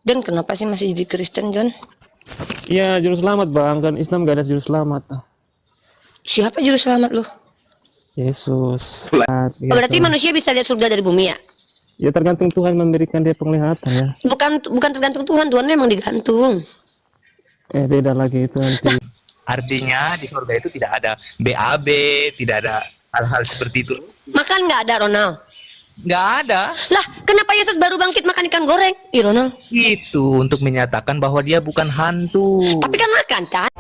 Dan kenapa sih masih jadi Kristen, John? Ya, juru selamat bang, kan Islam gak ada juru selamat. Siapa juru selamat lu? Yesus. Berarti manusia bisa lihat surga dari bumi ya? Ya tergantung Tuhan memberikan dia penglihatan ya. Bukan tergantung Tuhan, Tuhan memang digantung. Beda lagi itu nanti. Artinya di surga itu tidak ada BAB, tidak ada hal-hal seperti itu. Makan nggak ada, Ronald? Nggak ada. Lah, kenapa Yesus baru bangkit makan ikan goreng? Ih, Ronald. Itu untuk menyatakan bahwa dia bukan hantu. Tapi kan makan, kan?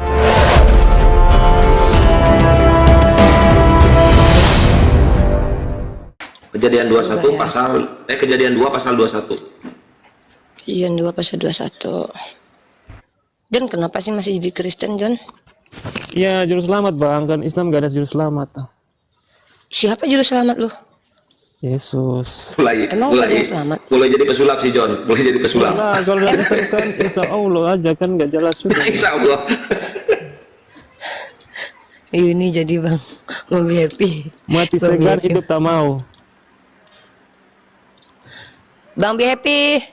Kejadian 21 pasal Kejadian 2 pasal 21. Kejadian 2 pasal 21. Dan kenapa sih masih jadi Kristen, John? Ya, juru selamat bang, kan Islam gak ada juru selamat. Siapa juru selamat lu? Yesus. Emang mulai juru selamat? mulai jadi pesulap sih John, mulai jadi pesulap. Nah, kalau Islam kan Insya Allah aja kan gak jelas juga. Insya Allah. Ini jadi bang happy. Mati segar hidup tak mau. Bang Happy,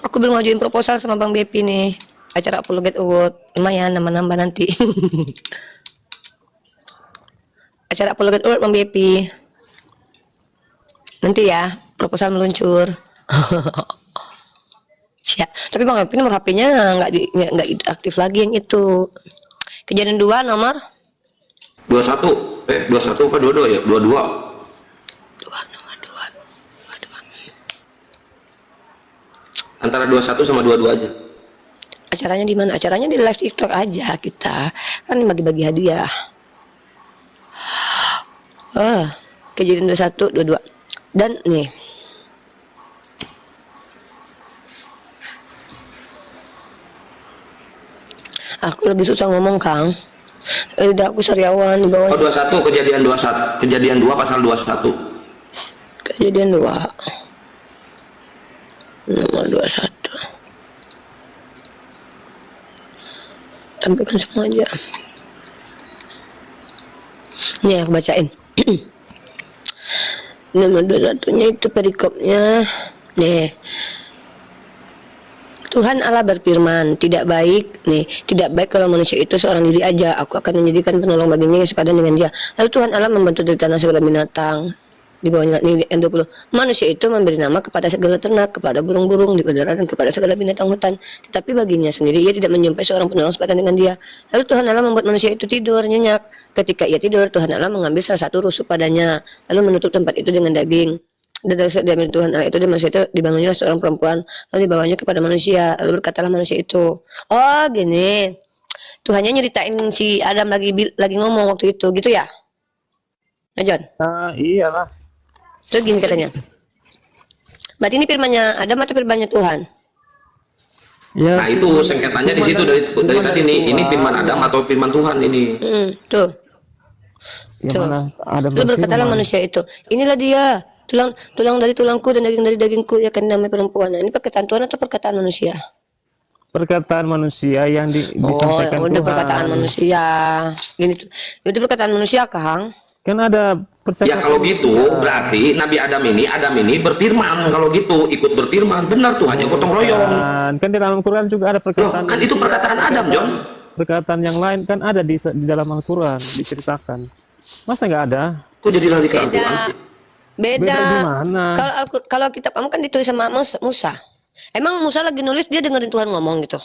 aku belum ngajuin proposal sama Bang Happy nih. Acara Apologet Award, lumayan nambah-nambah nanti. Acara Apologet Award Bang Happy. Nanti ya, proposal meluncur. Siap. Tapi Bang Happy nomor HP-nya nggak aktif lagi yang itu. Kejadian 2 nomor 21 21 apa 22 ya? 22. Antara 21 sama 22 aja. Acaranya di mana? Acaranya di live TikTok aja kita. Kan bagi-bagi hadiah. Kejadian 21, 22. Dan nih. Aku lagi susah ngomong, Kang. Lidah aku sariawan di bawah. 21 kejadian 2 pasal 21. Kejadian 2. Nomor 21. Tampilkan semua aja. Nih aku bacain. Nomor 21-nya itu perikopnya. Nih. Tuhan Allah berfirman, tidak baik kalau manusia itu seorang diri aja. Aku akan menjadikan penolong baginya yang sepadan dengan dia. Lalu Tuhan Allah membentuk dari tanah segala binatang. Di bawahnya ini N20. Manusia itu memberi nama kepada segala ternak, kepada burung-burung di udara dan kepada segala binatang hutan. Tetapi baginya sendiri ia tidak menjumpai seorang penolong sepadan dengan dia. Lalu Tuhan Allah membuat manusia itu tidur nyenyak. Ketika ia tidur, Tuhan Allah mengambil salah satu rusuk padanya, lalu menutup tempat itu dengan daging. Dan dari diambil Tuhan Allah itu, dan manusia itu dibangunnya seorang perempuan, lalu dibawanya kepada manusia. Lalu berkatalah manusia itu, oh gini, Tuhannya nyeritain si Adam lagi ngomong waktu itu, gitu ya? Nah John? Iyalah. Terus gini katanya. Berarti ini firmannya Adam atau firmannya Tuhan? Ya, Nah, itu sengketanya di situ dari tadi nih. Ini firman Adam atau firman Tuhan ini? Tuh. Gimana ada Lalu berkatalah manusia itu, inilah dia, tulang dari tulangku dan daging dari dagingku, ya kan namanya perempuan. Nah, ini perkataan Tuhan atau perkataan manusia? Perkataan manusia yang disampaikan udah Tuhan. Perkataan manusia. Gini tuh. Itu perkataan manusia, Kang. Kan ada percakapan. Ya kalau gitu berarti Nabi Adam ini berfirman. Kalau gitu ikut berfirman. Benar tuh, hanya gotong royong. Kan di dalam Al-Quran juga ada perkataan. Kan itu perkataan Adam, John. Perkataan yang lain kan ada di dalam Al-Quran diceritakan. Masa nggak ada? Kok jadi lari ke Al-Quran sih? Beda. Gimana? Kalau kitab kamu kan ditulis sama Musa. Emang Musa lagi nulis dia dengerin Tuhan ngomong gitu?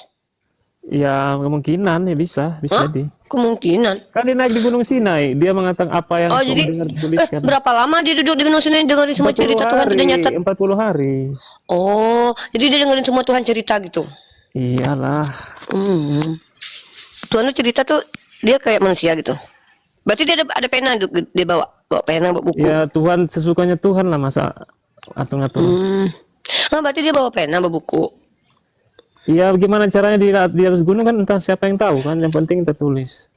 Ya kemungkinan ya bisa jadi. Kemungkinan. Kan dia naik di Gunung Sinai, dia mengatakan apa yang kau jadi dengar tuliskan. berapa lama dia duduk di Gunung Sinai dengerin semua cerita Tuhan sudah nyatet? 40 hari. Oh, jadi dia dengerin semua Tuhan cerita gitu? Iyalah. Tuhan tuh cerita tuh dia kayak manusia gitu. Berarti dia ada pena dia bawa pena, bawa buku. Ya Tuhan sesukanya Tuhan lah, masa atur-atur. Nah, berarti dia bawa pena, bawa buku. Ya gimana caranya di atas gunung kan entah siapa yang tahu kan, yang penting tertulis.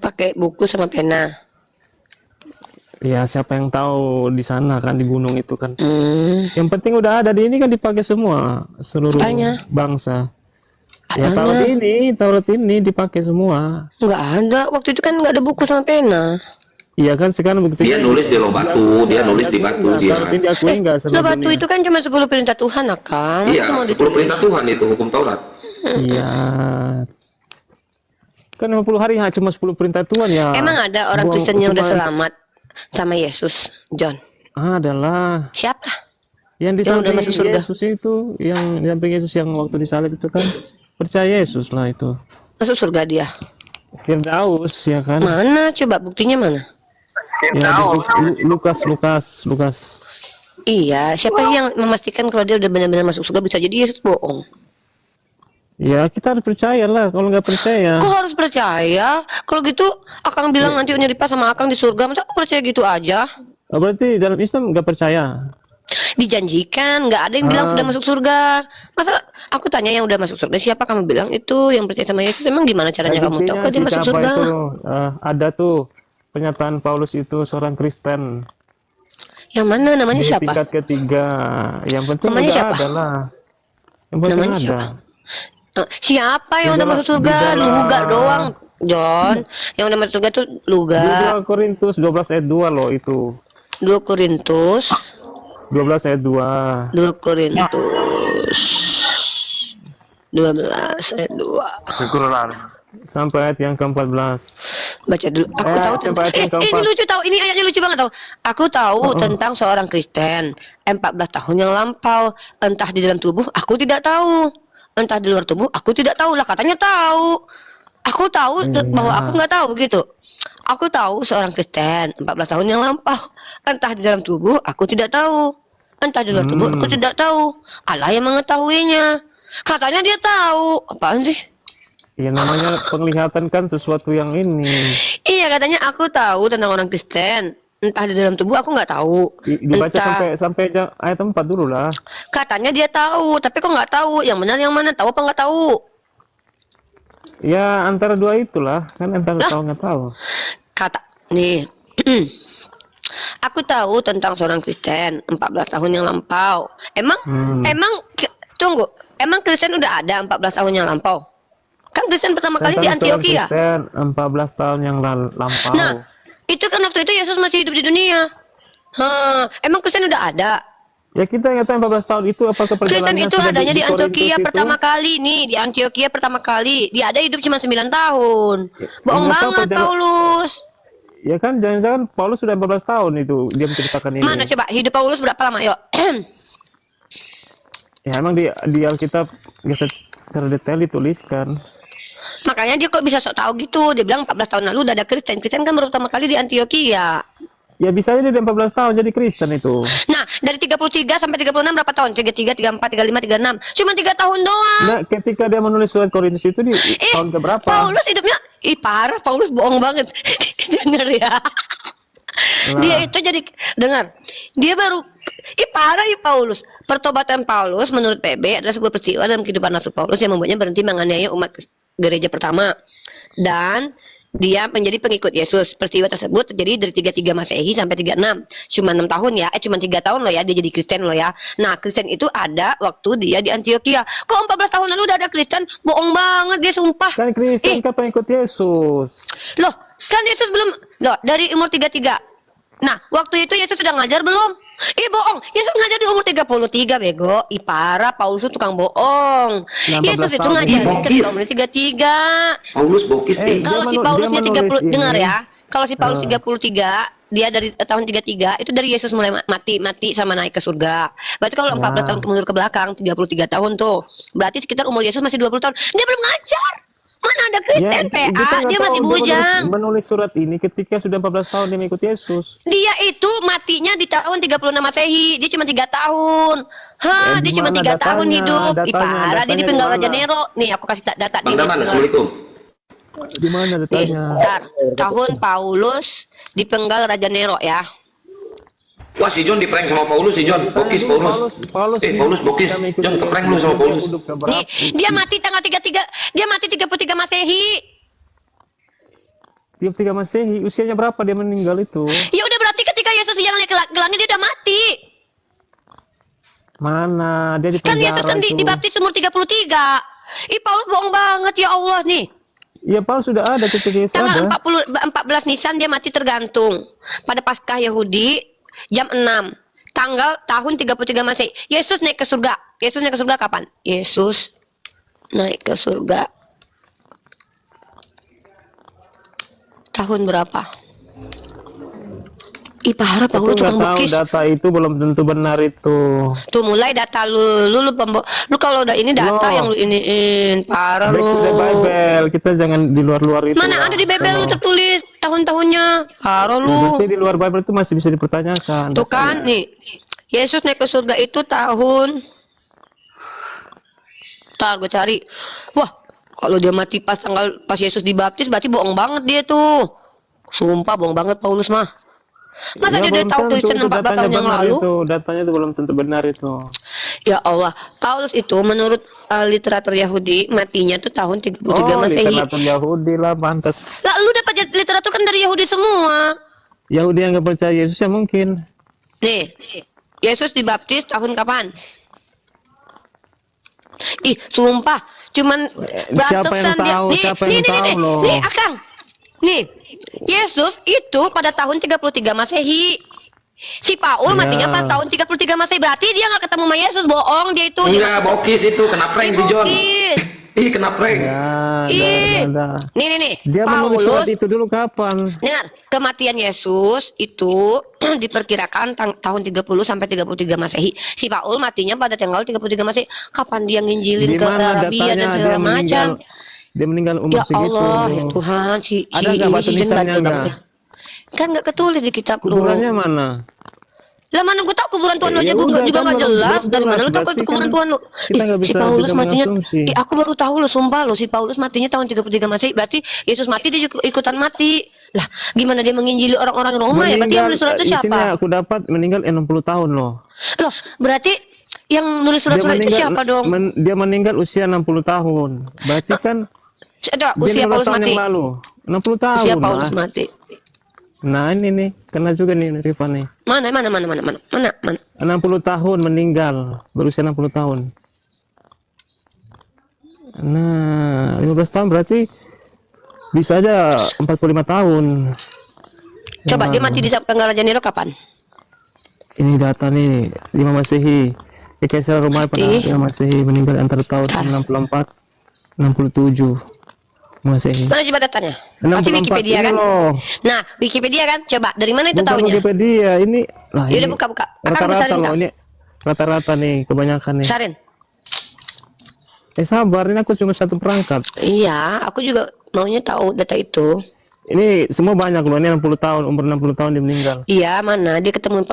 Pakai buku sama pena. Ya siapa yang tahu di sana kan, di gunung itu kan. Yang penting udah ada di ini kan, dipakai semua seluruh bangsa. Ya Taurat ini dipakai semua. Nggak ada, waktu itu kan nggak ada buku sama pena. Iya kan sekarang buktinya Dia nulis di loh batu, dia nulis di batu dia. Tapi diakui enggak sama Lo batu dunia? itu kan cuma 10 perintah Tuhan, Akang. Iya, Masa mau 10 ditulis? perintah Tuhan itu hukum Taurat. Iya. Kan 50 hari cuma 10 perintah Tuhan ya. Emang ada orang Buang- Kristen yang udah cuma- selamat sama Yesus, John? Adalah Siapa? yang di Yang udah samping masuk surga. Yesus itu, yang di samping Yesus yang waktu disalib itu kan percaya Yesus lah itu. Masuk surga dia. Firdaus ya kan. Mana? Coba buktinya mana? Ya, Lukas. Iya, siapa yang memastikan kalau dia udah benar-benar masuk surga? Bisa jadi Yesus bohong. Ya kita harus percaya lah. Kalau nggak percaya, Kok harus percaya? Kalau gitu, Akang bilang nanti nyeripas sama Akang di surga. Masa aku percaya gitu aja? berarti dalam Islam nggak percaya. Dijanjikan, nggak ada yang bilang sudah masuk surga. Masa aku tanya yang udah masuk surga, siapa kamu bilang itu yang percaya sama Yesus? Emang gimana caranya kamu tahu Buktinya kalau dia si masuk siapa surga? itu, ada tuh pernyataan Paulus itu seorang Kristen Yang mana? Namanya di siapa? tingkat ketiga. Yang penting Namanya udah siapa? ada lah. Yang penting Namanya ada. siapa? Siapa yang Di udah dalam- masuk surga? di dalam- Luga doang, John. Yang udah masuk surga tuh Luga. 2 Korintus 12 ayat 2 loh itu. 2 Korintus 12 ayat 2. 2 Korintus 12 ayat 2. Sampai ayat yang ke-14. Baca dulu. Aku tahu sampai ayat yang ini keempat. lucu tahu. Ini ayatnya lucu banget tahu. Aku tahu tentang seorang Kristen 14 tahun yang lampau, entah di dalam tubuh aku tidak tahu. Entah di luar tubuh aku tidak tahu lah, katanya tahu. Aku tahu bahwa aku nggak tahu begitu. Aku tahu seorang Kristen 14 tahun yang lampau, entah di dalam tubuh aku tidak tahu. Entah di luar tubuh aku tidak tahu. Allah yang mengetahuinya. Katanya dia tahu. Apaan sih? Ya namanya penglihatan kan sesuatu yang ini. Iya, katanya aku tahu tentang orang Kristen. Entah di dalam tubuh aku nggak tahu. Dibaca Entah- sampai ayat 4 dulu lah. Katanya dia tahu, tapi kok nggak tahu. Yang benar yang mana? Tahu apa nggak tahu? Ya antara dua itulah, kan antara tahu nggak tahu. Kata nih. Aku tahu tentang seorang Kristen 14 tahun yang lampau. Emang tunggu. Emang Kristen udah ada 14 tahun yang lampau? Kan Kristen pertama kali di Tentang seorang Antioquia. Kristen 14 tahun yang lampau. Nah, itu kan waktu itu Yesus masih hidup di dunia. Emang Kristen udah ada? Ya kita nggak tahu 14 tahun itu apakah Kristen perjalanannya itu sudah adanya di Korintus Antioquia itu? pertama kali nih, di Antioquia pertama kali. Dia ada hidup cuma 9 tahun. Bohong nggak tahu banget Paulus. Ya kan jangan-jangan Paulus sudah 14 tahun itu dia menceritakan ini. Mana coba hidup Paulus berapa lama? Yuk. Ya emang di Alkitab nggak secara detail dituliskan. Makanya dia kok bisa sok tahu gitu. Dia bilang 14 tahun lalu udah ada Kristen. Kristen kan baru pertama kali di Antioquia. Ya bisa aja dia 14 tahun jadi Kristen itu. Nah, dari 33 sampai 36 berapa tahun? 33, 34, 35, 36. Cuma 3 tahun doang. Nah, ketika dia menulis surat Korintus itu di tahun keberapa? Paulus hidupnya parah, Paulus bohong banget. Dengar ya. Dia itu jadi dengar. Dia baru parah ya Paulus. Pertobatan Paulus menurut PB adalah sebuah peristiwa dalam kehidupan Rasul Paulus yang membuatnya berhenti menganiaya umat gereja pertama dan dia menjadi pengikut Yesus. Peristiwa tersebut terjadi dari 33 Masehi sampai 36. Cuma 6 tahun ya. Cuma 3 tahun loh ya dia jadi Kristen loh ya. Nah, Kristen itu ada waktu dia di Antioquia. Kok 14 tahun lalu udah ada Kristen? Bohong banget dia sumpah. Kan Kristen kan pengikut Yesus. Loh, kan Yesus belum loh dari umur 33. Nah, waktu itu Yesus sudah ngajar belum? Bohong. Yesus ngajar di umur 33, bego. Parah, Paulus itu tukang bohong. 16 Yesus itu tahun. ngajar Bokis. ketika umur 33. Paulus bokis Kalau si dia Paulusnya menulis 30 ini. dengar ya. Kalau si Paulus 33, dia dari tahun 33 itu dari Yesus mulai mati sama naik ke surga. Berarti kalau 14 tahun mundur ke belakang 33 tahun tuh. Berarti sekitar umur Yesus masih 20 tahun. Dia belum ngajar. Mana ada Kristen PA, kita nggak dia tahu masih dia bujang. menulis surat ini ketika sudah 14 tahun dia mengikut Yesus. Dia itu matinya di tahun 36 Masehi. Dia cuma 3 tahun. Dia cuma 3 tahun hidup. Parah, dia di penggal Raja Nero. Nih, aku kasih data Bang Daman, Assalamualaikum. Di mana datanya? Bentar. Tahun Paulus di penggal Raja Nero ya. Wah, si John diprank sama Paulus, si John. Bokis Paulus. Paulus bokis. John keprank lu sama Paulus. Nih, dia mati tanggal 33. Dia mati 33 Masehi. 33 Masehi, usianya berapa dia meninggal itu? Ya udah berarti ketika Yesus yang naik ke langit dia udah mati. Mana? Dia di Kan penjara Yesus kan itu. dibaptis umur 33. Paulus bohong banget ya Allah nih. Ya Paulus sudah ada ketika Yesus Tanggal ada. 14 Nisan dia mati tergantung. Pada Paskah Yahudi jam 6. Tahun 33 Masehi. Yesus naik ke surga. Yesus naik ke surga kapan? Yesus naik ke surga tahun berapa? Parah, Aku Paulus nggak tukang tahu bokis. data itu belum tentu benar itu. Tuh mulai data lu kalau udah ini data Loh. yang lu iniin parah Back to the lu. Bible, kita jangan di luar-luar itu. Mana ada di Bible tertulis tahun-tahunnya. Parah lu. Berarti di luar Bible itu masih bisa dipertanyakan. Tuh kan nih. Yesus naik ke surga itu tahun. Ntar gue cari. Wah, kalau dia mati pas Yesus dibaptis berarti bohong banget dia tuh. Sumpah bohong banget Paulus mah. Masa dia udah belum tahu tentu tulisan itu 14 datanya tahun yang benar lalu? itu. Datanya itu belum tentu benar itu. Ya Allah, Paulus itu menurut literatur Yahudi matinya tuh tahun 33 Masehi. Literatur Yahudi lah, pantas. Lah lu dapat literatur kan dari Yahudi semua. Yahudi yang nggak percaya Yesus ya mungkin. Nih, Yesus dibaptis tahun kapan? Ih, sumpah, cuman Siapa yang ratusan tahu? Siapa yang tahu loh? Nih, Akang. Nih, Yesus itu pada tahun 33 Masehi. Si Paul Ya. matinya pada tahun 33 Masehi. Berarti dia nggak ketemu sama Yesus, bohong dia itu. Enggak, bokis itu kena prank si John. Bokis. Ih, kena prank. Ya, Ih. ada. Nih. Dia menulis surat Paulus, itu dulu kapan? dengar, kematian Yesus itu diperkirakan tahun 30 sampai 33 Masehi. Si Paul matinya pada tanggal 33 Masehi. Kapan dia nginjilin Di ke mana Arabia dan datanya segala dia macam? meninggal? Dia meninggal umur Ya segitu. Allah, ya Tuhan, Ada nggak batu Jen nisannya bandel nggak? banget. Kan nggak ketulis di kitab lu. Kuburannya mana? Lah mana gue tahu kuburan Tuhan lu Ya aja udah juga kan, nggak belum jelas. Dari mana lu tahu berarti kuburan kan Tuhan lu? kita nggak Si bisa Paulus juga matinya. mengasumsi. Aku baru tahu lu, sumpah lu. Si Paulus matinya tahun 33 Masehi. Berarti Yesus mati dia juga ikutan mati. Lah, gimana dia menginjili orang-orang Roma ya? Berarti yang nulis surat itu di sini siapa? aku dapat meninggal 60 tahun loh. Loh, berarti yang nulis surat-surat itu siapa dong? Dia meninggal usia 60 tahun. Berarti kan Ada dia usia 15 Paulus tahun mati. yang lalu. 60 tahun Usia Paulus lah. mati. Nah ini nih, kena juga nih Rifan nih. Mana? 60 tahun meninggal, berusia 60 tahun. Nah, 15 tahun berarti bisa aja 45 tahun. Coba dia mati di tanggal Raja Nero kapan? Ini data nih, 5 Masehi. Kaisar Roma pada Mati. 5 Masehi meninggal antara tahun 64 67 Masehi. Mana coba datanya? Pasti 64 Wikipedia ini kan? loh. Nah, Wikipedia kan? Coba dari mana itu Bukan taunya? Wikipedia, ini lah Ya udah ini buka. Akan rata-rata besarin loh nggak? ini. Rata-rata nih, kebanyakan nih. Besarin. Sabar, ini aku cuma satu perangkat. Iya, aku juga maunya tahu data itu. Ini semua banyak loh, ini 60 tahun, umur 60 tahun dia meninggal. Iya, mana dia ketemu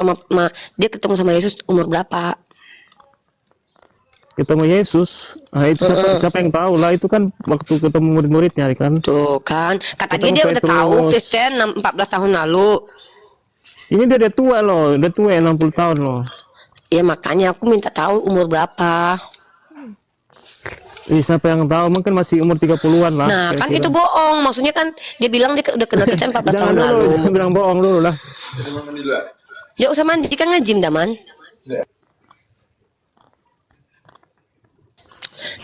sama Yesus umur berapa? Ketemu Yesus, nah itu siapa yang tahu lah, itu kan waktu ketemu murid-muridnya kan. Tuh kan, katanya Ketemu dia udah tahu Petrus. Kristen 14 tahun lalu. Ini dia udah tua loh, udah tua 60 tahun loh. Ya makanya aku minta tahu umur berapa. Siapa yang tahu, mungkin masih umur 30-an lah. Nah, kan kira-kira. itu bohong. Maksudnya kan dia bilang dia udah kenal Kristen 14 tahun Jangan lalu. dulu, bilang bohong dulu lah. Ya usah mandi kan ngejim daman.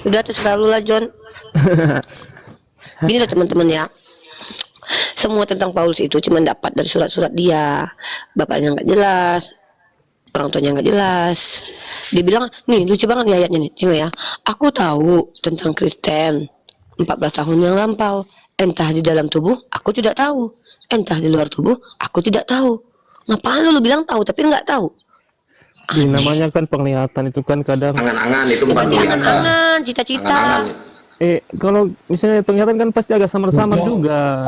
Udah terserah lu lah John. Gini loh teman-teman ya. Semua tentang Paulus itu cuma dapat dari surat-surat dia. Bapaknya nggak jelas, orang tuanya nggak jelas. Dia bilang, nih lucu banget nih ayatnya nih. Tengok ya. Aku tahu tentang Kristen 14 tahun yang lampau. Entah di dalam tubuh, aku tidak tahu. Entah di luar tubuh, aku tidak tahu. Ngapain lu bilang tahu tapi nggak tahu? Ini namanya kan penglihatan itu kan kadang. Angan-angan itu Ya, bukan berarti kelihatan. angan-angan, cita-cita. Angan-angan. Kalau misalnya penglihatan kan pasti agak samar-samar juga.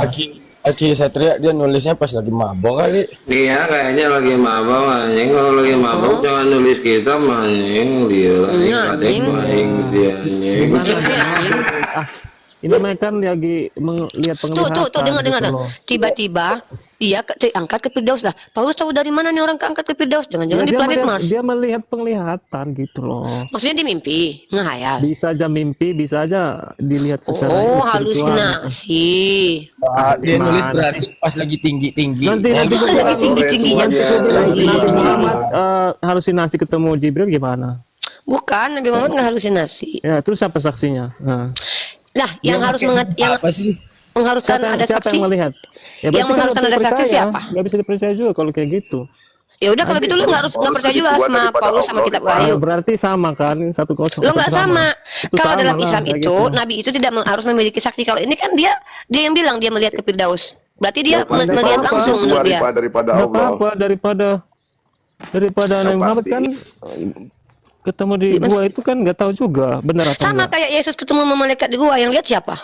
Aki Satria dia nulisnya pas lagi mabok kali. Iya, kayaknya lagi mabok anjing. Kalau lagi mabok jangan nulis kita anjing. Dia Anjing. baik si anjing. Ini mereka kan lagi melihat penglihatan. Tuh, dengar. gitu loh. Tiba-tiba dia angkat ke Firdaus lah. Paulus tahu dari mana nih orang keangkat ke Firdaus? Jangan-jangan di Dia planet melihat- Mars. Dia melihat penglihatan gitu loh. Maksudnya di mimpi, ngehayal. Bisa aja mimpi, bisa aja dilihat secara Oh, spiritual. halusinasi. Dia nulis Gimana berarti pas lagi tinggi-tinggi. Nanti Lagi tinggi-tingginya. Nabi Muhammad halusinasi ketemu Jibril gimana? Bukan, Nabi Muhammad nggak halusinasi. Ya, terus apa saksinya? Nah, Lah, yang harus yang apa sih? mengharuskan ada siapa saksi. yang melihat? Ya, Yang berarti kan mengharuskan nggak ada bisa saksi dipercaya. siapa? Nggak bisa dipercaya juga kalau kayak gitu. Ya udah kalau gitu lu nggak percaya juga sama Paulus sama kitab Wahyu. Berarti sama kan 1-0. Lo nggak sama. Itu Kalau sama dalam lah, Islam kayak itu gitu. Nabi itu tidak harus memiliki saksi. Kalau ini kan dia yang bilang dia melihat ke Firdaus. Berarti dia Pasti melihat Paulus langsung itu menurut dia. daripada Nggak Allah. apa-apa daripada Nabi Muhammad pasti. kan ketemu di gua itu kan nggak tahu juga benar atau Sama enggak. kayak Yesus ketemu sama malaikat di gua, yang lihat siapa?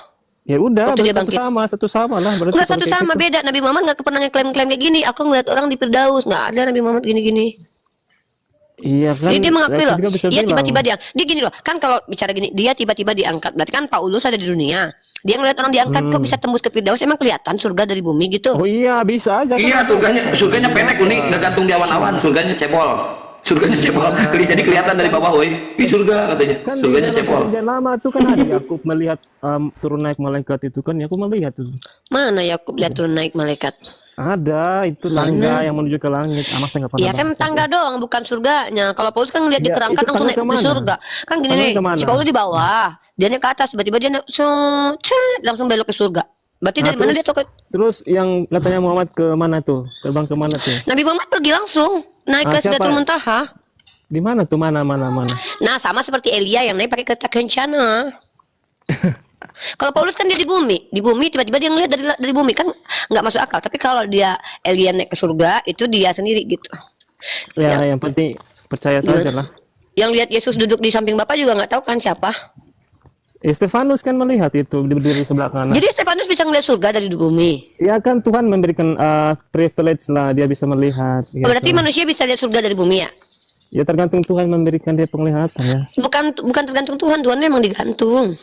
Ya udah, Waktu dia berarti bangkit. satu sama lah berarti. Enggak kalau satu kayak sama, gitu. beda. Nabi Muhammad nggak pernah ngeklaim-klaim kayak gini. Aku ngeliat orang di Firdaus, nggak ada Nabi Muhammad gini-gini. Iya kan. Jadi dia mengakui saya loh. juga bisa Dia bilang. tiba-tiba dia gini loh. Kan kalau bicara gini, dia tiba-tiba diangkat. Berarti kan Paulus ada di dunia. Dia ngeliat orang diangkat kok bisa tembus ke Firdaus, emang kelihatan surga dari bumi gitu. Oh iya, bisa aja kan. Iya, surganya pendek unik, nggak gantung di awan-awan, surganya cebol. Surganya cebol. Jadi kelihatan dari bawah, woi. Di surga katanya. Kan di Surganya dalam cebol. perjanjian lama tuh kan ada Yakub melihat turun naik malaikat itu kan Yakub melihat tuh. Mana Yakub lihat turun naik malaikat? Ada itu tangga yang menuju ke langit. Masa nggak pernah Iya kan baca tangga sih? doang, bukan surganya. Kalau Paulus kan ngeliat di Ya, kerangka itu langsung tangga naik di kemana? surga. Kan gini Tangga nih, kemana? si Paulus di bawah, dia naik ke atas, tiba-tiba dia naik, langsung belok ke surga. Berarti Nah, dari mana dia tahu ke Terus yang katanya Muhammad ke mana tuh? Terbang ke mana tuh? Nabi Muhammad pergi langsung naik ke Siapa? Sidratul Muntaha. Di mana tuh? Mana? Nah, sama seperti Elia yang naik pakai kereta kencana. Kalau Paulus kan dia di bumi tiba-tiba dia ngeliat dari bumi kan nggak masuk akal. Tapi kalau dia Elia naik ke surga itu dia sendiri gitu. Ya, yang penting percaya saja lah. Yang lihat Yesus duduk di samping Bapak juga nggak tahu kan siapa. Stefanus kan melihat itu berdiri sebelah kanan. Jadi Stefanus bisa ngeliat surga dari bumi. Ya kan Tuhan memberikan privilege lah dia bisa melihat. Oh, berarti manusia bisa lihat surga dari bumi ya? Ya tergantung Tuhan memberikan dia penglihatan ya. Bukan tergantung Tuhan memang digantung.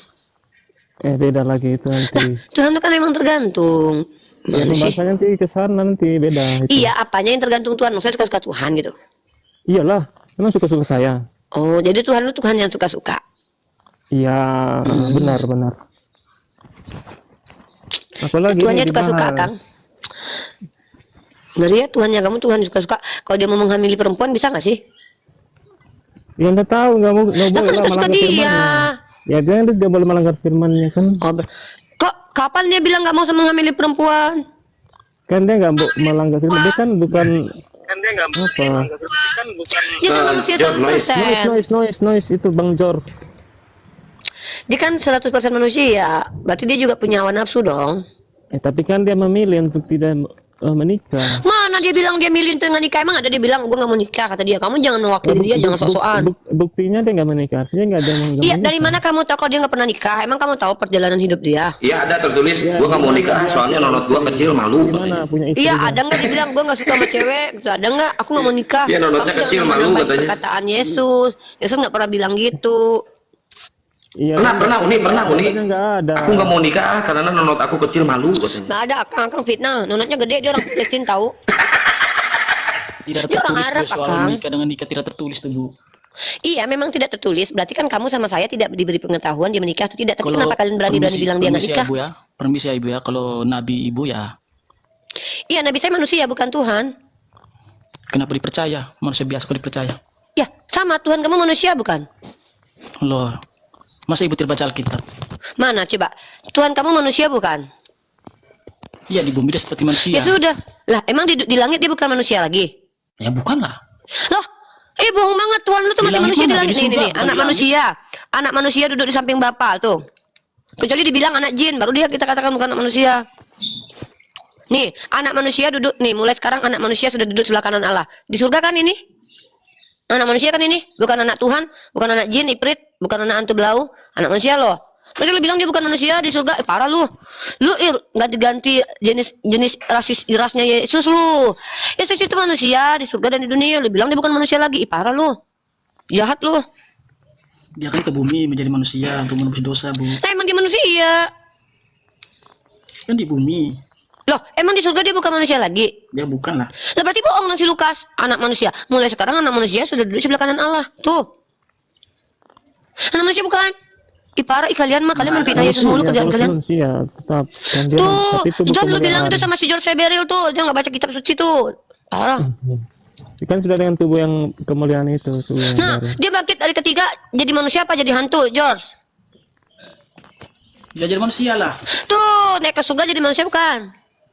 Beda lagi itu nanti. Tuhan itu kan memang tergantung. Ya, pembahasannya nanti ke sana nanti beda. Itu. Iya, apanya yang tergantung Tuhan? Maksudnya suka-suka Tuhan gitu. Iyalah, memang suka-suka saya. Oh, jadi Tuhan itu Tuhan yang suka-suka. Iya, benar. Apalagi Tuhannya ini suka-suka, dibahas. Kang. Ngeri ya Tuhannya kamu Tuhan suka-suka. Kalau dia mau menghamili perempuan bisa nggak sih? Ya nggak tahu, nggak boleh Nah, kan lah suka-suka melanggar dia. firman-Nya. Ya dia tidak boleh melanggar firman-Nya kan. Oh, kok kapan dia bilang nggak mau menghamili perempuan? Kan dia nggak melanggar firman. Dia kan bukan apa? Dia kan manusia John, 100%. Noise itu Bang Jor. Dia kan 100% manusia. Berarti dia juga punya hawa nafsu dong. Tapi kan dia memilih untuk tidak menikah. Mana dia bilang dia milih untuk nggak nikah? Emang ada dia bilang gue nggak mau nikah, kata dia. Kamu jangan mewakili dia, jangan sok-sokan. Buktinya dia nggak menikah. Dia nggak ada yang Iya, dari mana kamu tahu kalau dia nggak pernah nikah? Emang kamu tahu perjalanan hidup dia? Iya, ada tertulis, gua nggak mau nikah soalnya nonot gua kecil malu. Gimana punya istri? Iya, ada nggak dia bilang gue nggak suka sama cewek? Gitu. Ada nggak? Aku nggak mau nikah. Iya, nonotnya Kamu kecil, jangan malu menambahin katanya. perkataan Yesus. Yesus nggak pernah bilang gitu. Iya. Pernah uni. Katanya nggak ada. Aku nggak mau nikah karena nonot aku kecil malu katanya. Nggak ada, akang fitnah. Nonotnya gede, dia orang Palestina tahu. Tidak Dia orang tertulis Arab, tuh soal Akang. nikah dengan nikah tidak tertulis tuh Bu. Iya, memang tidak tertulis. Berarti kan kamu sama saya tidak diberi pengetahuan dia menikah atau tidak. Tapi kenapa kalian berani-berani bilang dia nggak nikah? Ibu ya, permisi ya Ibu ya, kalau Nabi Ibu ya, Iya, Nabi saya manusia bukan Tuhan. kenapa dipercaya? Manusia biasa kok dipercaya. Ya, sama Tuhan kamu manusia bukan? Loh, masa Ibu tidak baca Alkitab? Mana coba? Tuhan kamu manusia bukan? Iya, di bumi dia seperti manusia. Ya sudah. Lah, emang di langit dia bukan manusia lagi? Ya bukan lah. Loh, bohong banget. Tuhan lu tuh Di masih langit manusia di mana? langit. Di Nih, surga, nih, bukan anak di langit. manusia. Anak manusia duduk di samping Bapa tuh. Kecuali dibilang anak jin, baru dia kita katakan bukan anak manusia. Nih, anak manusia duduk. Nih, mulai sekarang anak manusia sudah duduk sebelah kanan Allah. Di surga kan ini? Anak manusia kan ini? Bukan anak Tuhan, bukan anak jin, ifrit, bukan anak hantu belau. Anak manusia loh. Terus lu bilang dia bukan manusia di surga, parah lu. Lu ganti jenis rasnya Yesus lu. Yesus itu manusia di surga dan di dunia. Lu bilang dia bukan manusia lagi, parah lu. Jahat lu. Dia kan ke bumi menjadi manusia untuk menebus dosa Bu. Nah, emang dia manusia. Kan di bumi. Loh, emang di surga dia bukan manusia lagi? Dia bukan lah. Lah berarti bohong dong si Lukas, anak manusia. Mulai sekarang anak manusia sudah duduk sebelah kanan Allah. Tuh. Anak manusia bukan. Parah, kalian mah kalian memfitnah Yesus mulu kerjaan kalian. Manusia tetap. Dan dia, Tuh, tapi itu bukan John lu bilang itu kebenaran. sama si George Seberil tuh, dia nggak baca kitab suci tuh. Parah. Kan sudah dengan tubuh yang kemuliaan itu tubuh yang Nah, baru. dia bangkit dari ketiga jadi manusia apa jadi hantu, George? Dia jadi manusia lah. Tuh, naik ke surga jadi manusia bukan?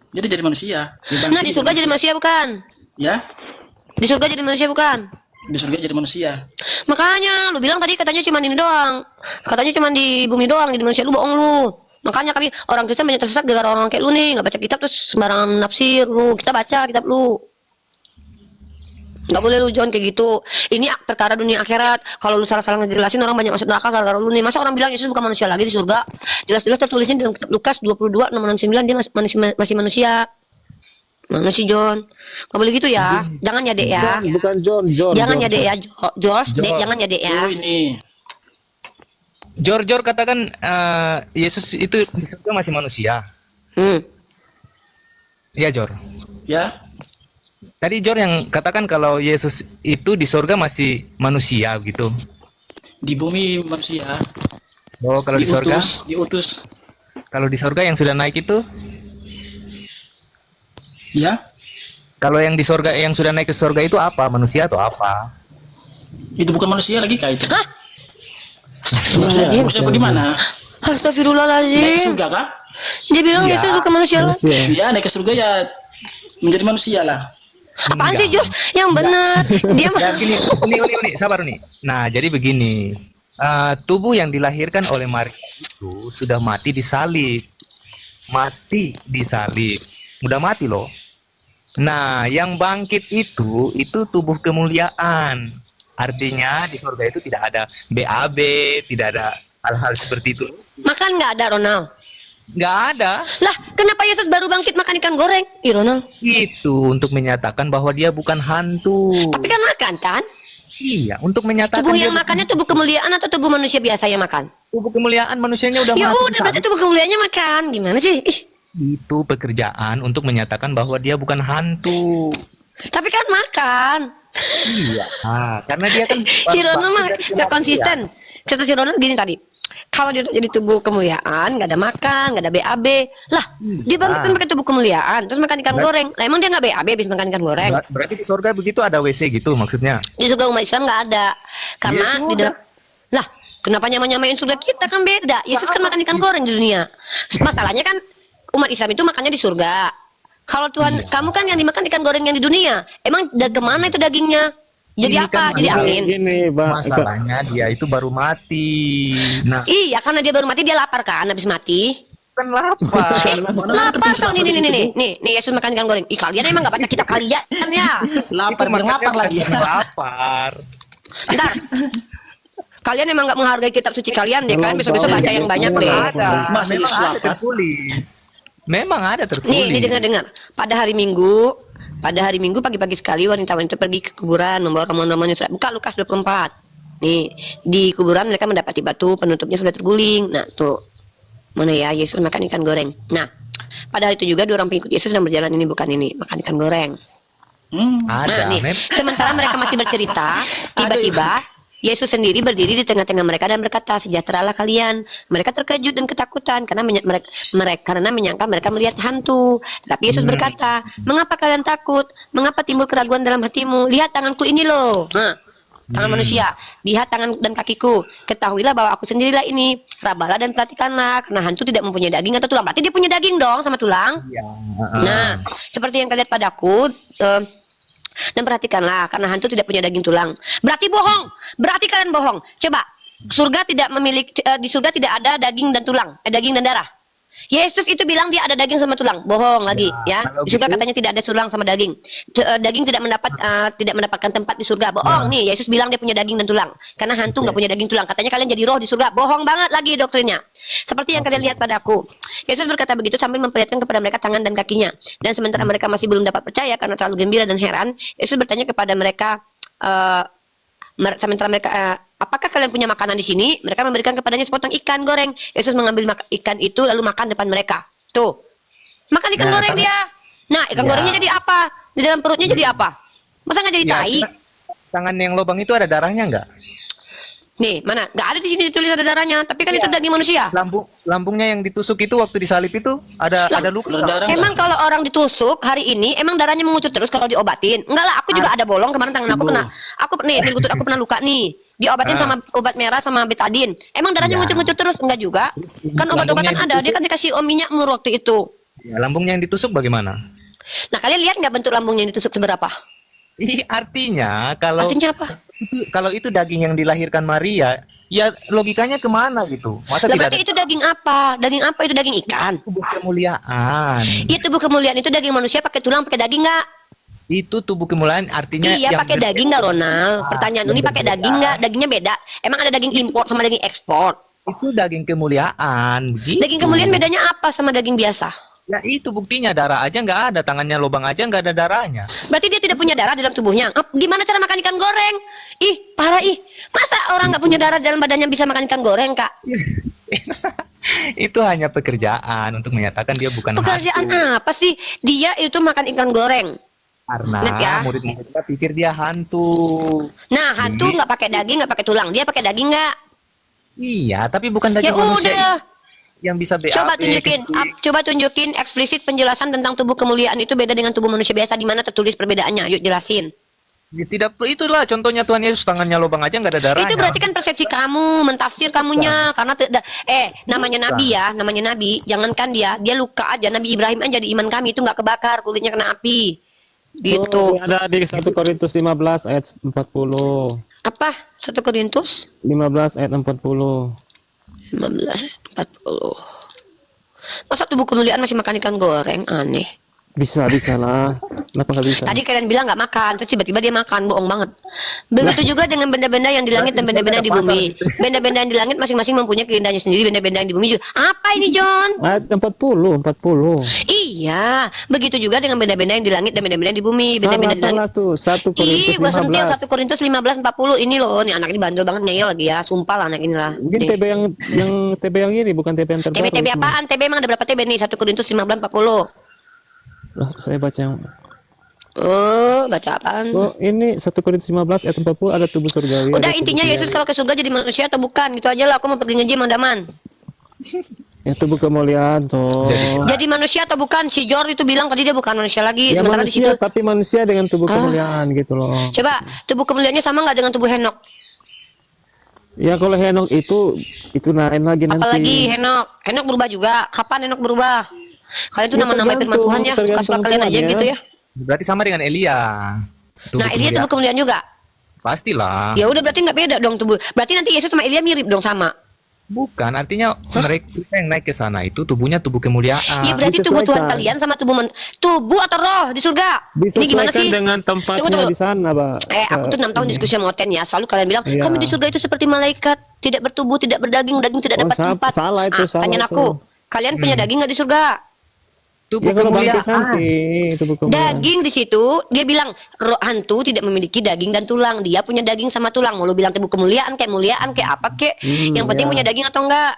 Jadi jadi manusia. Nah, di surga jadi manusia bukan? Ya, Di surga jadi manusia bukan? di surga jadi manusia. Makanya, lu bilang tadi katanya cuma ini doang. Katanya cuma di bumi doang, di manusia lu bohong lu. Makanya kami orang Kristen banyak tersesat gara-gara orang kayak lu nih, nggak baca kitab terus sembarangan nafsir lu. Kita baca kitab lu. Nggak boleh lu John kayak gitu. Ini perkara dunia akhirat. Kalau lu salah-salah ngejelasin orang banyak masuk neraka gara-gara lu nih. Masa orang bilang Yesus bukan manusia lagi di surga? Jelas-jelas tertulisnya di Lukas 22:6-9 dia masih manusia. Mana sih John? Nggak boleh gitu ya. Jangan ya Dek ya. Bukan John. Jangan John. ya Dek ya. George, Dek jangan ya Dek ya. Oh ini. Jor katakan Yesus itu di surga masih manusia. Iya Jor. Ya, Tadi Jor yang katakan kalau Yesus itu di surga masih manusia gitu. di bumi manusia. Oh, kalau di surga? Diutus. Kalau di surga yang sudah naik itu? Ya, Kalau yang di surga yang sudah naik ke surga itu apa? Manusia atau apa? itu bukan manusia lagi kah itu? Hah? Ya, maksudnya bagaimana? Naik ke Astagfirullahaladzim. surga kah? Dia bilang Iya. Yesus bukan manusia lah. Ya, naik ke surga ya menjadi manusia lah. Apaan sih George? Yang bener. Dia mah. Ya begini, uni, sabar nih. Nah, jadi begini. Tubuh yang dilahirkan oleh Maria itu sudah mati disalib. Mati disalib. Udah mati loh. Nah, yang bangkit itu tubuh kemuliaan. Artinya di surga itu tidak ada BAB, tidak ada hal-hal seperti itu. Makan nggak ada Ronald? Nggak ada. Lah, kenapa Yesus baru bangkit makan ikan goreng? Ih Ronald. Itu untuk menyatakan bahwa dia bukan hantu. Tapi kan makan kan? Iya, untuk menyatakan Tubuh dia yang makannya tubuh kemuliaan atau tubuh manusia biasa yang makan? tubuh kemuliaan manusianya udah Ya mati. udah berarti tubuh kemuliaannya makan. Gimana sih? Ih. Itu pekerjaan untuk menyatakan bahwa dia bukan hantu. Tapi kan makan. Iya. Karena dia kan Si Ronald mah nggak konsisten. Kata si Ronald gini tadi. Kalau dia jadi tubuh kemuliaan, nggak ada makan, nggak ada BAB. Lah, dia bangkit kan pakai tubuh kemuliaan, terus makan ikan goreng. Lah emang dia nggak BAB bisa makan ikan goreng? Berarti di surga begitu ada WC gitu maksudnya. Di surga umat Islam nggak ada. Karena Ya di sudah. dalam. Lah, kenapa nyamain surga kita kan beda? Yesus kan makan ikan goreng di dunia. Masalahnya kan umat Islam itu makannya di surga. Kalau Tuhan, kamu kan yang dimakan ikan goreng yang di dunia. Emang kemana itu dagingnya? Jadi Ini apa? kan Jadi masalah. angin. Gini, Bang. Masalahnya dia itu baru mati. Nah, Iya, karena dia baru mati dia lapar kan habis mati. kan lapar. Lapar tau nih Yesus makan ikan goreng. Ih kalian emang nggak baca kitab kalian ya? Lapar, Itu bilang lapar makanya lagi. bukan lapar. Bentar. Kalian emang nggak menghargai kitab suci kalian deh kan? Besok-besok baca yang banyak deh. Ada. Masa Memang Yesus ada lapar? tertulis. Memang ada tertulis. Nih dengar. Pada hari Minggu pagi-pagi sekali wanita-wanita pergi ke kuburan membawa ramuan-ramuan yang sudah buka Lukas 24. Nih, di kuburan mereka mendapati batu penutupnya sudah terguling. Nah, tuh. Mana ya Yesus makan ikan goreng. Nah, pada hari itu juga dua orang pengikut Yesus sedang berjalan ini bukan ini, makan ikan goreng. Ada. Nah, nih, sementara mereka masih bercerita, tiba-tiba Yesus sendiri berdiri di tengah-tengah mereka dan berkata, "Sejahteralah kalian." Mereka terkejut dan ketakutan karena menyangka mereka melihat hantu. Tetapi Yesus berkata, "Mengapa kalian takut? Mengapa timbul keraguan dalam hatimu? Lihat tanganku ini loh." Tangan manusia, lihat tangan dan kakiku. Ketahuilah bahwa aku sendirilah ini. Rabalah dan perhatikanlah, karena hantu tidak mempunyai daging atau tulang. Berarti dia punya daging dong sama tulang. Ya. Nah, seperti yang kalian lihat padaku, dan perhatikanlah, karena hantu tidak punya daging tulang. Berarti bohong. Berarti kalian bohong. Coba, surga tidak memiliki di surga tidak ada daging dan tulang, daging dan darah. Yesus itu bilang dia ada daging sama tulang. Bohong lagi, ya. kalau Di surga gitu- katanya tidak ada tulang sama daging. Daging tidak mendapatkan tempat di surga. Bohong nih. Yesus bilang dia punya daging dan tulang. Karena hantu nggak punya daging tulang. Katanya kalian jadi roh di surga. Bohong banget lagi doktrinnya. Seperti yang kalian lihat padaku. Yesus berkata begitu sambil memperlihatkan kepada mereka tangan dan kakinya. Dan sementara mereka masih belum dapat percaya karena terlalu gembira dan heran, Yesus bertanya kepada mereka, sementara mereka, apakah kalian punya makanan di sini? Mereka memberikan kepadanya sepotong ikan goreng. Yesus mengambil ikan itu lalu makan depan mereka. Tuh, makan ikan Nah, goreng dia. Nah, ikan Ya. gorengnya jadi apa? Di dalam perutnya jadi apa? Masa nggak jadi Ya, tai? tangan yang lubang itu ada darahnya nggak? Nih, mana? Nggak ada di sini ditulis ada darahnya. Tapi kan itu daging manusia. Lambungnya yang ditusuk itu waktu disalib itu ada luka. Ada nggak? darah Emang kalau orang ditusuk hari ini, emang darahnya mengucur terus kalau diobatin? Enggak lah, aku juga ada bolong kemarin tangan aku kena. Aku nih di lutut aku pernah luka nih. Diobatin sama obat merah sama betadin. Emang darahnya Ya. ngucut-ngucut terus? Enggak juga. Kan obat-obatan Lambungnya ada, dia kan dikasih minyak mur waktu itu. Ya, lambungnya yang ditusuk bagaimana? Nah, kalian lihat nggak bentuk lambungnya yang ditusuk seberapa? Artinya kalau Artinya apa? kalau itu daging yang dilahirkan Maria, ya logikanya kemana gitu? Masa Lah, tidak berarti ada itu daging apa? Daging apa itu? Daging ikan? tubuh kemuliaan? Iya, tubuh kemuliaan itu daging manusia pakai tulang, pakai daging nggak? Itu tubuh kemuliaan artinya Iya, yang pakai daging nggak, Ronald? Pertanyaan ini pakai daging nggak? Dagingnya beda. Emang ada daging impor sama daging ekspor? itu daging kemuliaan, begitu. Daging kemuliaan bedanya apa sama daging biasa? Ya itu buktinya, darah aja nggak ada, tangannya lubang aja nggak ada darahnya. Berarti dia tidak punya darah di dalam tubuhnya. Gimana cara makan ikan goreng? Ih, parah ih. Masa orang nggak punya darah dalam badannya bisa makan ikan goreng, Kak? Itu hanya pekerjaan untuk menyatakan dia bukan Pekerjaan hantu. apa sih? Dia itu makan ikan goreng. Karena Ingat ya. murid-muridnya pikir dia hantu. Nah, hantu nggak pakai daging, nggak pakai tulang. Dia pakai daging nggak? Iya, tapi bukan Ya daging manusia udah. yang bisa BAB. Coba tunjukin, kencing. coba tunjukin eksplisit penjelasan tentang tubuh kemuliaan itu beda dengan tubuh manusia biasa. Di mana tertulis perbedaannya? Yuk jelasin. Ya, tidak, itulah contohnya Tuhan Yesus, tangannya lubang aja nggak ada darahnya. Itu berarti kan persepsi kamu, mentafsir kamunya, karena tidak. Namanya nabi ya, namanya nabi. Jangankan dia luka aja. Nabi Ibrahim aja di iman kami itu nggak kebakar, kulitnya kena api. Gitu. Oh, ada di 1 Korintus 15 ayat 40. Apa? 1 Korintus 15 ayat 40. 15:40. Masa tubuh kemuliaan masih makan ikan goreng? Aneh. Bisa lah. Kenapa nggak bisa? Tadi kalian bilang nggak makan, terus tiba-tiba dia makan, bohong banget. Begitu juga dengan benda-benda yang di langit dan benda-benda di bumi. Benda-benda yang di langit masing-masing mempunyai keindahannya sendiri, benda-benda yang di bumi juga. Apa ini, John? Ayat 40. Iya, begitu juga dengan benda-benda yang di langit dan benda-benda yang di bumi. Benda-benda Salah tuh. 1 Korintus Ih, gua sentil 1 15. Korintus 15:40 ini loh. Nih anak ini bandel banget ngeyel lagi ya. Sumpah lah anak ini lah. Mungkin Nih. TB yang ini bukan TB yang terbaru. TB apaan? TB emang ada berapa TB nih? 1 Korintus 15:40. Lah, saya baca yang Oh, baca apaan? Oh, ini 1 Korintus 15 ayat 40 ada tubuh surgawi. Udah ada intinya tubuh Yesus kalau ke surga jadi manusia atau bukan? Gitu aja lah. Aku mau pergi nge-gym Mandaman. ya tubuh kemuliaan toh. Jadi manusia atau bukan? Si Jor itu bilang tadi dia bukan manusia lagi. Ya Sementara di situ. manusia tapi manusia dengan tubuh kemuliaan gitu loh. Coba tubuh kemuliaannya sama nggak dengan tubuh Henok? Ya kalau Henok itu lain lagi nanti. Apalagi Henok. Henok berubah juga. Kapan Henok berubah? Kalian tuh Ya, nama-nama firman Tuhan ya. Suka-suka tergantung kalian Tuhan aja ya. gitu ya. Berarti sama dengan Elia. Tubuh Nah, Elia kemuliaan. tubuh kemuliaan juga. Pastilah. Ya udah berarti nggak beda dong tubuh. Berarti nanti Yesus sama Elia mirip dong sama. Bukan, artinya mereka yang naik ke sana itu tubuhnya tubuh kemuliaan. Iya berarti tubuh Tuhan disesuaikan. kalian sama tubuh atau roh di surga. Ini gimana Disesuaikan sih? dengan tempatnya Tunggu. di sana, Pak. Aku tuh 6 tahun diskusi sama Oten ya. Selalu kalian bilang Iya. kami di surga itu seperti malaikat, tidak bertubuh, tidak berdaging, daging tidak dapat tempat. salah itu, salah Tanya itu. aku, kalian punya daging nggak di surga? Tubuh Ya kalau bangkit kemuliaan. nanti tubuh kemuliaan. Daging di situ, dia bilang roh hantu tidak memiliki daging dan tulang. Dia punya daging sama tulang. Mau lu bilang tubuh kemuliaan kayak muliaan kayak apa kayak? Yang penting ya. punya daging atau enggak?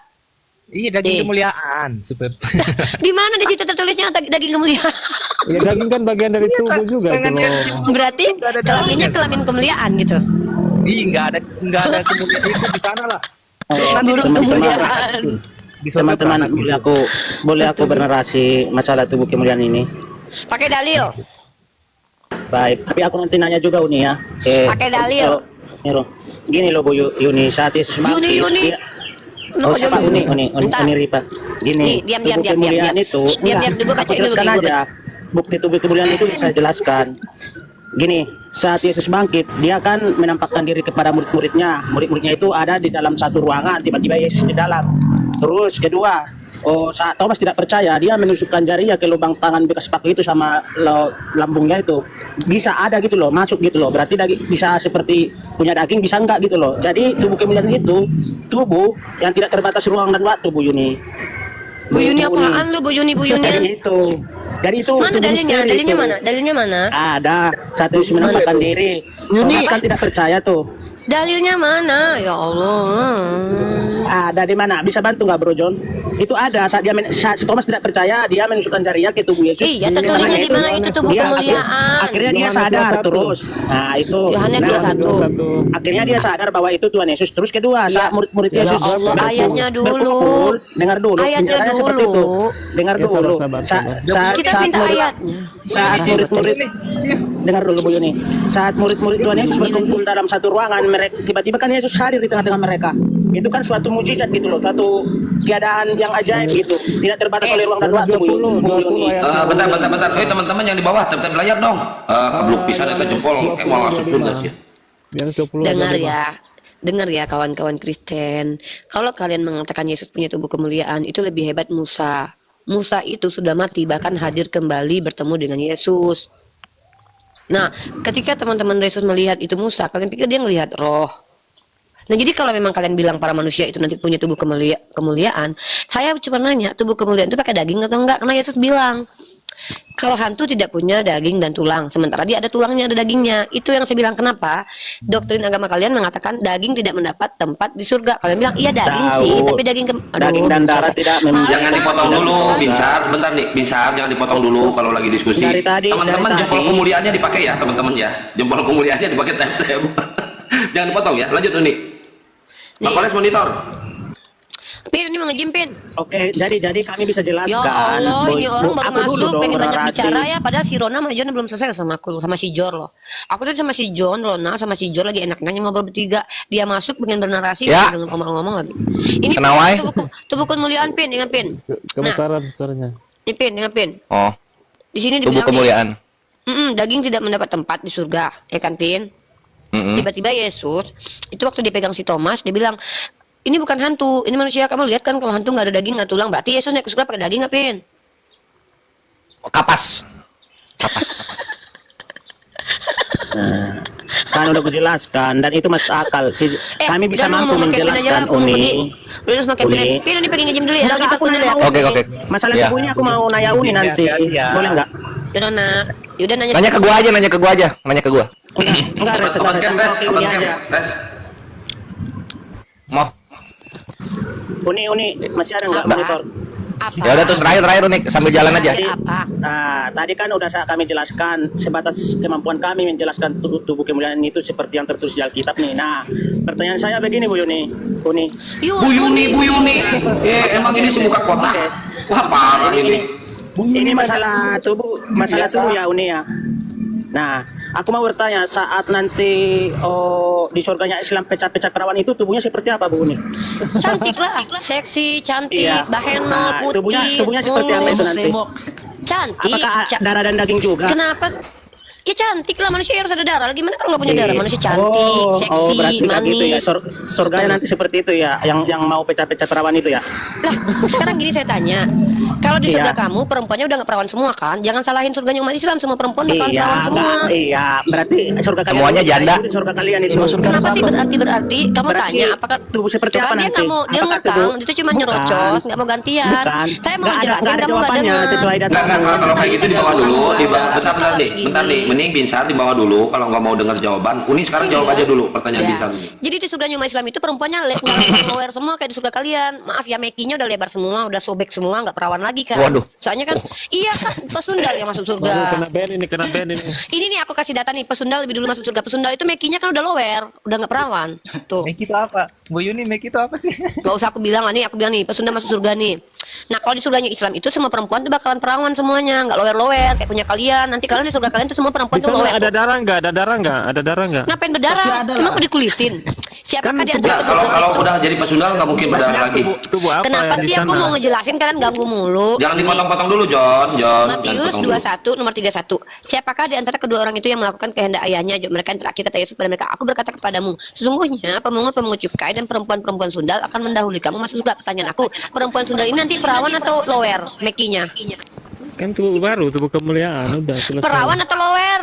Iya, daging Nih. kemuliaan. Supaya Di mana di situ tertulisnya daging kemuliaan? Ya daging kan bagian dari tubuh juga itu tangan loh. yang Berarti kelaminnya kelamin kemuliaan gitu. Ih, nggak ada kemuliaan itu di sana lah. Burung teman-teman. kemuliaan. Di sana Teman-teman, beranak boleh aku bernarasi masalah tubuh kemuliaan ini. Pakai dalil. Baik, tapi aku nanti nanya juga Uni ya. Pakai dalil. Nero. Gini loh Bu Yuni, saat Yesus mati. Yuni. Oh, siapa Uni Bentar. Ripa. Gini, Diam, tubuh diam. kemuliaan itu. Diam, enggak, dulu, aku bacain dulu, teruskan dulu. aja. Bukti tubuh kemuliaan itu saya jelaskan. Gini, saat Yesus bangkit, dia kan menampakkan diri kepada murid-muridnya. Murid-muridnya itu ada di dalam satu ruangan, tiba-tiba Yesus di dalam. Terus kedua, saat Thomas tidak percaya, dia menusukkan jarinya ke lubang tangan bekas paku itu sama lambungnya itu. Bisa ada gitu loh, masuk gitu loh. Berarti bisa seperti punya daging, bisa enggak gitu loh. Jadi tubuh kemuliaan itu tubuh yang tidak terbatas ruang dan waktu, Bu Yuni. Bu Yuni apaan lu Bu Yuni? Dari itu. Dari itu Mana tubuh dalilnya? misteri Dalilnya itu. mana? Dalilnya mana? Ada. Satu Yesus menampakkan diri. Thomas kan tidak percaya tuh. Dalilnya mana? Ya Allah. dari mana? Bisa bantu nggak Bro John? Itu ada saat dia saat si Thomas tidak percaya, dia menunjukkan jarinya ke tubuh Yesus. Iya, tertulisnya di mana itu tubuh kemuliaan. Akhirnya dia Yohanes sadar 21. terus. Nah, itu. Yohanes Nah, 21. akhirnya dia sadar bahwa itu Tuhan Yesus. Terus kedua, Ya. saat murid-murid Ya Yesus Allah, berkumpul- ayatnya dulu. berkumpul, dengar dulu. Ayatnya penjelasannya seperti itu. dulu. Dengar Ya, dulu. sabar. Kita minta ayatnya. Saat murid-murid dengar dulu Bu Yuni. Saat murid-murid Tuhan Yesus berkumpul dalam satu ruangan, mereka tiba-tiba kan Yesus hadir di tengah-tengah mereka. Itu kan suatu mujizat gitu loh, suatu keadaan yang ajaib gitu. Tidak terbatas oleh ruang dan waktu Bu Yuni. Bentar. Teman-teman yang di bawah, tetap layar dong. Kebluk pisan itu jempol, kayak mau masuk surga sih. Biar 20 Dengar aja, ya. Dengar ya kawan-kawan Kristen. Kalau kalian mengatakan Yesus punya tubuh kemuliaan, itu lebih hebat Musa. Musa itu sudah mati, bahkan hadir kembali bertemu dengan Yesus. Nah, ketika teman-teman Yesus melihat itu Musa, kalian pikir dia melihat roh. Nah, jadi kalau memang kalian bilang para manusia itu nanti punya tubuh kemuliaan, saya cuma nanya, tubuh kemuliaan itu pakai daging atau enggak? Karena Yesus bilang, kalau hantu tidak punya daging dan tulang, sementara dia ada tulangnya, ada dagingnya. Itu yang saya bilang, kenapa doktrin agama kalian mengatakan daging tidak mendapat tempat di surga. Kalian bilang, iya daging Tahu. sih, tapi daging Daging dan darah tidak Jangan dipotong dulu, Binsar. Bentar nih, Binsar, jangan dipotong dulu kalau lagi diskusi. Dari tadi, Teman-teman dari jempol tadi. kemuliaannya dipakai ya, teman-teman ya. Jempol kemuliaannya dipakai tap-tap. Jangan dipotong ya. Lanjut nih. Bang Nih. Koles monitor. Pin, ini mau ngejim, Pin. Oke, jadi kami bisa jelaskan. Ya Allah, ini orang baru aku dulu masuk, dong pengen banyak berorasi. bicara ya. Padahal si Rona sama John belum selesai sama aku, sama si Jor loh. Aku tuh sama si John, Rona, sama si Jor lagi enak-enaknya ngobrol bertiga. Dia masuk pengen bernarasi, Ya. dengan ngomong-ngomong lagi. Ini Kenapa, Wai? tubuh kemuliaan, Pin, ingat Pin. Kebesaran suaranya. Ini Pin, ingat Pin. Oh, Di sini tubuh dibilang kemuliaan. daging tidak mendapat tempat di surga, ya kan Pin? Mm-mm. Tiba-tiba Yesus, itu waktu dipegang si Thomas, dia bilang, ini bukan hantu, ini manusia. Kamu lihat kan kalau hantu nggak ada daging, nggak tulang, berarti Yesus naik ke surga pakai daging nggak, Pin? Kapas. Kan udah gue jelaskan dan itu masuk akal. Kami bisa udah, langsung ngomong pakai pin aja menjelaskan lah, ngomong Uni. Udah terus pakai pin. Uni. Pin, ini pengen ngejim dulu ya, Enggak, lagi aku telepon dulu ya. nanya Oke, Uni. oke. Masalah Ya. tubuhnya aku mau nanya Uni nanti. Boleh nggak? Yaudah, nak. Yaudah nanya. Nanya ke gua aja. Nanya ke gua. Enggak, Res. Open cam, Res. Oke, Open Uni cam, aja. Res. Mau. Uni, masih ada nggak Apa? monitor? Apa? Ya udah terus terakhir nih sambil jalan aja. Apa? Nah, tadi kan udah kami jelaskan sebatas kemampuan kami menjelaskan tubuh kemuliaan itu seperti yang tertulis di Alkitab nih. Nah, pertanyaan saya begini Bu Yuni. Uni. Bu Yuni. Emang ini semuka kota. Oke. Wah, parah ini. Ini masalah tubuh ya Uni ya. Nah, aku mau bertanya saat nanti di surganya Islam pecah-pecah perawan itu tubuhnya seperti apa Bu Uni? Cantik lah, seksi, cantik, Iya. baheno, Nah, putih, tubuhnya seperti apa itu nanti? cantik. Apakah darah dan daging juga? Kenapa? Ya cantik lah, manusia harus ada darah. Gimana kalau nggak punya darah? Manusia cantik, seksi, berarti nggak gitu ya. manis. Surganya nanti seperti itu ya, yang mau pecah-pecah perawan itu ya. Lah, sekarang gini saya tanya. Kalau di surga Iya. kamu perempuannya udah nggak perawan semua kan? Jangan salahin surganya umat Islam, semua perempuan bakalan Iya, perawan semua. iya, berarti surga kalian Semuanya itu, janda. Surga kalian itu. Kenapa sih berarti kamu Berarti tanya apakah tubuh seperti Tuh apa kan dia nanti? nggak mau, dia Apakah ngutang, tubuh- itu cuma Bukan. nyerocos, nggak mau gantian. Bukan. Saya mau Nggak ada ngejelasin, kamu nggak jawabannya dengar. sesuai data. Kalau kayak gitu di bawah dulu, bentar nih, mending Binsar di bawah dulu. Kalau nggak mau dengar jawaban, Uni sekarang jawab aja dulu pertanyaan Ya. Binsar ini. Jadi di surga umat Islam itu perempuannya lower semua kayak di surga kalian. Maaf ya, mekinya udah lebar semua, udah sobek semua, nggak perawan lagi kan. Waduh. Soalnya kan, iya kan, pesundal yang masuk surga. Waduh, kena ban ini. Ini nih aku kasih data nih, pesundal lebih dulu masuk surga. Pesundal itu mekinya kan udah lower, udah nggak perawan. Tuh. Make itu apa? Bu Yuni, make itu apa sih? Gak usah aku bilang lah nih, aku bilang nih, pesundal masuk surga nih. Nah kalau di surganya Islam itu semua perempuan tuh bakalan perawan semuanya, nggak lower kayak punya kalian. Nanti kalian di surga kalian tuh semua perempuan Di tuh sana lower. ada darah nggak? Ada darah nggak? Ngapain berdarah? Emang mau dikulitin? Siapakah Kan di antara Enggak, kedua orang kalau itu? udah jadi pesundal nggak mungkin berdarah lagi. Tubuh apa Kenapa yang di sih aku sana? mau ngejelasin, kalian ganggu mulu? Jangan dipotong-potong dulu, John. Jangan Matius dipotong dulu. 21 nomor 31. Siapakah di antara kedua orang itu yang melakukan kehendak ayahnya? Mereka yang terakhir kata Yesus pada mereka, aku berkata kepadamu, sesungguhnya pemungut cukai dan perempuan-perempuan sundal akan mendahului kamu masuk surga. Pertanyaan aku, perempuan sundal ini nanti perawan atau lower mekinya? Kan tubuh baru, tubuh kemuliaan udah selesai. Perawan atau lower?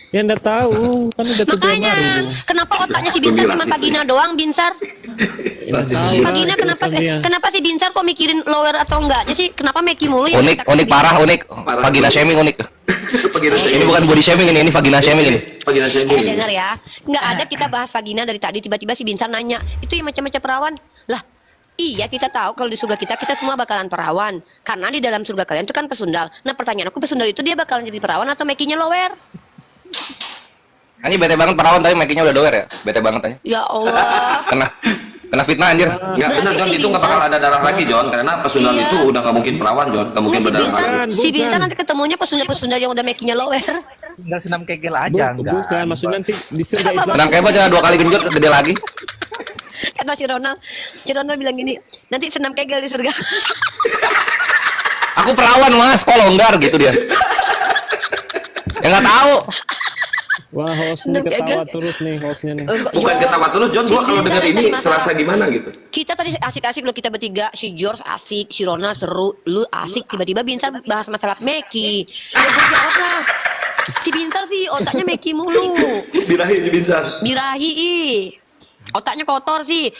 Ya nggak tahu, kan udah tubuh yang Makanya, baru. kenapa otaknya si Binsar cuma vagina doang, Binsar? Ya, nggak tahu lah, Vagina kenapa urusan sih? dia. Kenapa sih Binsar kok mikirin lower atau enggaknya sih? Kenapa Meki mulu yang Unik, kita unik kasih parah, unik. Vagina shaming unik. Ini bukan body shaming ini vagina shaming ini. Vagina shaming. dengar ya, nggak ada kita bahas vagina dari tadi tiba-tiba si Binsar nanya itu yang macam-macam perawan lah. Iya, kita tahu kalau di surga kita semua bakalan perawan. Karena di dalam surga kalian itu kan pesundal. Nah, pertanyaan aku, pesundal itu dia bakalan jadi perawan atau mekinya lower? Anjir bete banget perawan tapi makinya udah doer ya. Bete banget aja. Ya Allah. Kena fitnah anjir. Ya benar John, itu nggak bakal ada darah lagi John, karena pesundal Iya. itu udah nggak mungkin perawan John, nggak mungkin berdarah lagi. Si Bintan nanti ketemunya pesundal-pesundal yang udah mekinya lower. Tinggal senam kegel aja, enggak. Bukan, maksudnya nanti di surga Islam. Menang kebal jangan 2 kali genjot gede lagi. Kata si Ronald bilang gini, nanti senam kegel di surga. Aku perawan mas, kok longgar gitu dia. Ya nggak tahu. Wah, hostnya ketawa terus nih, hostnya nih. Bukan ketawa terus John, gua kalau dengar ini serasa gimana gitu. Kita tadi asik-asik loh, kita bertiga, si George asik, si Ronald seru, lu asik, tiba-tiba Bintar bahas masalah Meki. Ya jawab lah. Si Bintar sih otaknya Meki mulu. Birahi si Binsan. Birahi, otaknya kotor sih.